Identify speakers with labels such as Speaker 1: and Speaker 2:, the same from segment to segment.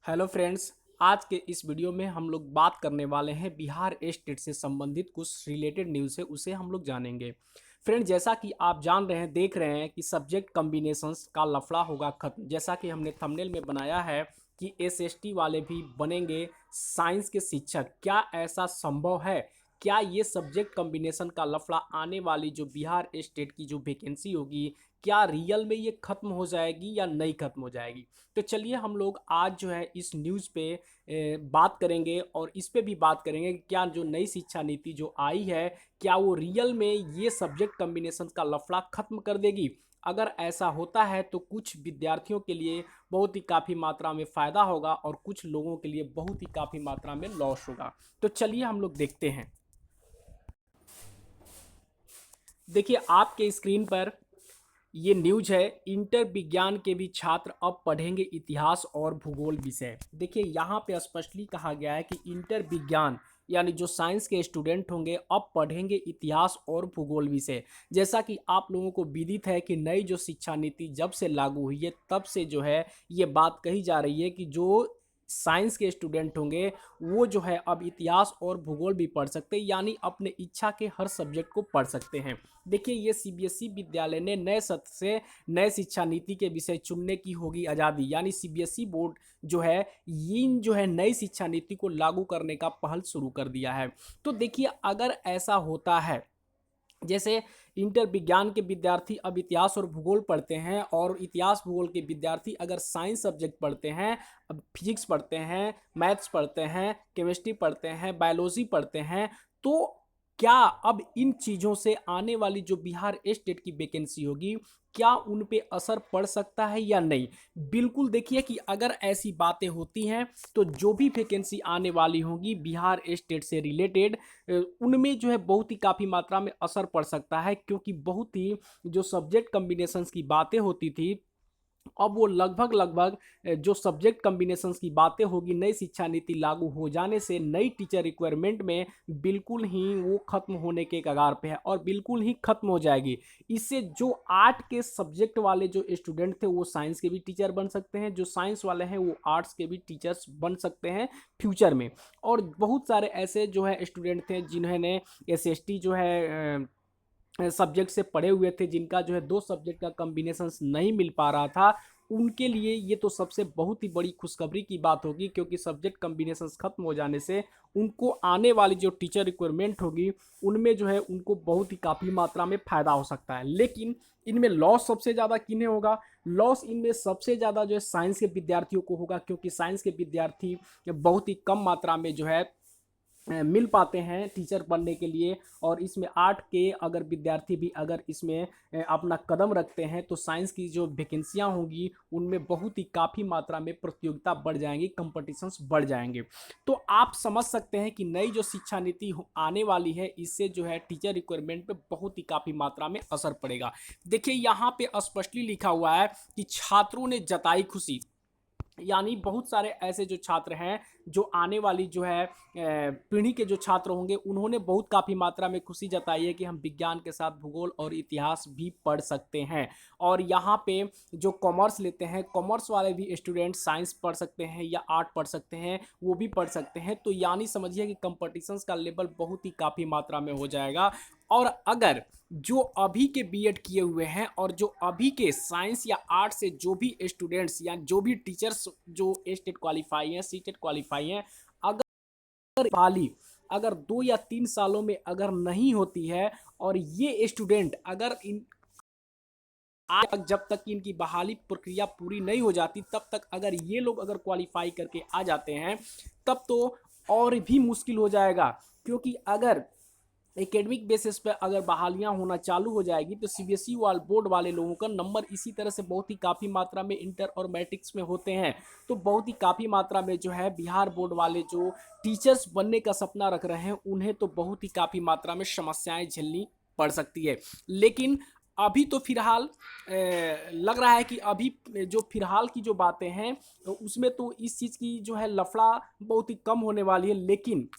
Speaker 1: Hello friends. आज के इस वीडियो में हम लोग बात करने वाले हैं बिहार स्टेट से संबंधित कुछ रिलेटेड न्यूज़ है, उसे हम लोग जानेंगे। फ्रेंड, जैसा कि आप जान रहे हैं, देख रहे हैं कि सब्जेक्ट कॉम्बिनेशंस का लफड़ा होगा खत्म। जैसा कि हमने थंबनेल में बनाया है कि एसएसटी वाले भी बनेंगे साइंस के शिक्षक। क्या ऐसा संभव है? क्या ये सब्जेक्ट कॉम्बिनेशन का लफड़ा आने वाली जो बिहार स्टेट की जो वैकेंसी होगी, क्या रियल में ये खत्म हो जाएगी या नहीं खत्म हो जाएगी? तो चलिए हम लोग आज जो है इस न्यूज़ पे बात करेंगे और इस पे भी बात करेंगे कि क्या जो नई शिक्षा नीति जो आई है, क्या वो रियल में ये सब्जेक्ट कॉम्बिनेशन का लफड़ा खत्म कर देगी। अगर ऐसा होता है तो कुछ विद्यार्थियों के लिए बहुत ही काफ़ी मात्रा में फ़ायदा होगा और कुछ लोगों के लिए बहुत ही काफ़ी मात्रा में लॉस होगा। तो चलिए हम लोग देखते हैं। देखिए आपके स्क्रीन पर ये न्यूज है। इंटर विज्ञान के भी छात्र अब पढ़ेंगे इतिहास और भूगोल विषय। देखिए यहाँ पे स्पष्टली कहा गया है कि इंटर विज्ञान यानी जो साइंस के स्टूडेंट होंगे अब पढ़ेंगे इतिहास और भूगोल विषय। जैसा कि आप लोगों को विदित है कि नई जो शिक्षा नीति जब से लागू हुई है तब से जो है ये बात कही जा रही है कि जो साइंस के स्टूडेंट होंगे वो जो है अब इतिहास और भूगोल भी पढ़ सकते हैं, यानी अपने इच्छा के हर सब्जेक्ट को पढ़ सकते हैं। देखिए ये सीबीएसई विद्यालय ने नए सत्र से नए शिक्षा नीति के विषय चुनने की होगी आज़ादी, यानी सीबीएसई बोर्ड जो है इन जो है नई शिक्षा नीति को लागू करने का पहल शुरू कर दिया है। तो देखिए अगर ऐसा होता है, जैसे इंटर विज्ञान के विद्यार्थी अब इतिहास और भूगोल पढ़ते हैं और इतिहास भूगोल के विद्यार्थी अगर साइंस सब्जेक्ट पढ़ते हैं, अब फिजिक्स पढ़ते हैं, मैथ्स पढ़ते हैं, केमिस्ट्री पढ़ते हैं, बायोलॉजी पढ़ते हैं, तो क्या अब इन चीज़ों से आने वाली जो बिहार स्टेट की वैकेंसी होगी, क्या उन पे असर पड़ सकता है या नहीं? बिल्कुल देखिए कि अगर ऐसी बातें होती हैं तो जो भी वैकेंसी आने वाली होगी बिहार स्टेट से रिलेटेड, उनमें जो है बहुत ही काफ़ी मात्रा में असर पड़ सकता है, क्योंकि बहुत ही जो सब्जेक्ट कॉम्बिनेशंस की बातें होती थी अब वो लगभग लगभग जो सब्जेक्ट कॉम्बिनेशंस की बातें होगी नई शिक्षा नीति लागू हो जाने से नई टीचर रिक्वायरमेंट में बिल्कुल ही वो खत्म होने के कगार पे है और बिल्कुल ही खत्म हो जाएगी। इससे जो आर्ट के सब्जेक्ट वाले जो स्टूडेंट थे वो साइंस के भी टीचर बन सकते हैं, जो साइंस वाले हैं वो आर्ट्स के भी टीचर्स बन सकते हैं फ्यूचर में। और बहुत सारे ऐसे जो है स्टूडेंट थे जिन्होंने एसएसटी जो है सब्जेक्ट से पढ़े हुए थे, जिनका जो है दो सब्जेक्ट का कॉम्बिनेशन नहीं मिल पा रहा था, उनके लिए ये तो सबसे बहुत ही बड़ी खुशखबरी की बात होगी, क्योंकि सब्जेक्ट कॉम्बिनेशन खत्म हो जाने से उनको आने वाली जो टीचर रिक्वायरमेंट होगी उनमें जो है उनको बहुत ही काफ़ी मात्रा में फ़ायदा हो सकता है। लेकिन इनमें लॉस सबसे ज़्यादा किन्हें होगा? लॉस इनमें सबसे ज़्यादा जो है साइंस के विद्यार्थियों को होगा, क्योंकि साइंस के विद्यार्थी बहुत ही कम मात्रा में जो है मिल पाते हैं टीचर बनने के लिए। और इसमें आर्ट के अगर विद्यार्थी भी अगर इसमें अपना कदम रखते हैं तो साइंस की जो वैकेंसियां होंगी उनमें बहुत ही काफ़ी मात्रा में प्रतियोगिता बढ़ जाएंगी, कंपटीशंस बढ़ जाएंगे। तो आप समझ सकते हैं कि नई जो शिक्षा नीति आने वाली है इससे जो है टीचर रिक्वायरमेंट पे बहुत ही काफ़ी मात्रा में असर पड़ेगा। देखिए यहाँ पे स्पष्टली लिखा हुआ है कि छात्रों ने जताई खुशी, यानी बहुत सारे ऐसे जो छात्र हैं जो आने वाली जो है पीढ़ी के जो छात्र होंगे उन्होंने बहुत काफ़ी मात्रा में खुशी जताई है कि हम विज्ञान के साथ भूगोल और इतिहास भी पढ़ सकते हैं। और यहाँ पे जो कॉमर्स लेते हैं, कॉमर्स वाले भी स्टूडेंट साइंस पढ़ सकते हैं या आर्ट पढ़ सकते हैं, वो भी पढ़ सकते हैं। तो यानी समझिए कि कंपटीशंस का लेवल बहुत ही काफ़ी मात्रा में हो जाएगा। और अगर जो अभी के बीएड किए हुए हैं और जो अभी के साइंस या आर्ट से जो भी स्टूडेंट्स या जो भी टीचर्स जो स्टेट क्वालिफाई हैं, सीटेट क्वालिफाई हैं, अगर बहाली अगर 2 या 3 सालों में अगर नहीं होती है और ये स्टूडेंट अगर इन आज तक जब तक कि इनकी बहाली प्रक्रिया पूरी नहीं हो जाती तब तक अगर ये लोग अगर क्वालिफाई करके आ जाते हैं तब तो और भी मुश्किल हो जाएगा। क्योंकि अगर एकेडमिक बेसिस पे अगर बहालियां होना चालू हो जाएगी तो सीबीएसई वाल बोर्ड वाले लोगों का नंबर इसी तरह से बहुत ही काफ़ी मात्रा में इंटर और मैट्रिक्स में होते हैं, तो बहुत ही काफ़ी मात्रा में जो है बिहार बोर्ड वाले जो टीचर्स बनने का सपना रख रहे हैं उन्हें तो बहुत ही काफ़ी मात्रा में समस्याएं झेलनी पड़ सकती है। लेकिन अभी तो फिलहाल लग रहा है कि अभी जो फिलहाल की जो बातें हैं उसमें तो इस चीज़ की जो है लफड़ा बहुत ही कम होने वाली है। लेकिन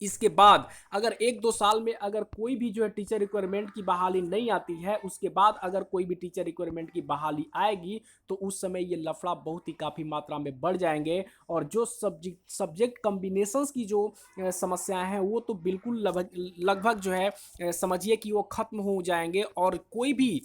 Speaker 1: इसके बाद अगर 1-2 साल में अगर कोई भी जो है टीचर रिक्वायरमेंट की बहाली नहीं आती है, उसके बाद अगर कोई भी टीचर रिक्वायरमेंट की बहाली आएगी, तो उस समय ये लफड़ा बहुत ही काफ़ी मात्रा में बढ़ जाएंगे। और जो सब्जेक्ट कॉम्बिनेशंस की जो समस्याएं हैं वो तो बिल्कुल लगभग लगभग जो है समझिए कि वो खत्म हो जाएंगे, और कोई भी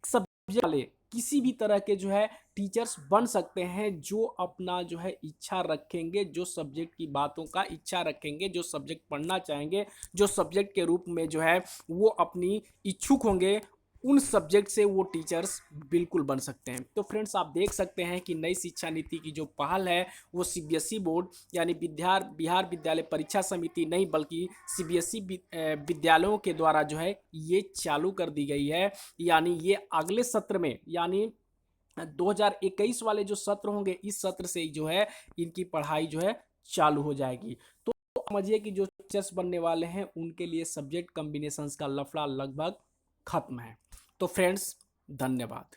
Speaker 1: सब्जेक्ट वाले किसी भी तरह के जो है टीचर्स बन सकते हैं, जो अपना जो है इच्छा रखेंगे, जो सब्जेक्ट की बातों का इच्छा रखेंगे, जो सब्जेक्ट पढ़ना चाहेंगे, जो सब्जेक्ट के रूप में जो है वो अपनी इच्छुक होंगे, उन सब्जेक्ट से वो टीचर्स बिल्कुल बन सकते हैं। तो फ्रेंड्स, आप देख सकते हैं कि नई शिक्षा नीति की जो पहल है वो सीबीएसई बोर्ड यानी बिहार विद्यालय परीक्षा समिति नहीं बल्कि सीबीएसई विद्यालयों के द्वारा जो है ये चालू कर दी गई है। यानी ये अगले सत्र में यानी 2021 वाले जो सत्र होंगे, इस सत्र से जो है इनकी पढ़ाई जो है चालू हो जाएगी। तो समझिए कि जो टीचर्स बनने वाले हैं उनके लिए सब्जेक्ट कॉम्बिनेशंस का लफड़ा लगभग खत्म है। तो फ्रेंड्स, धन्यवाद।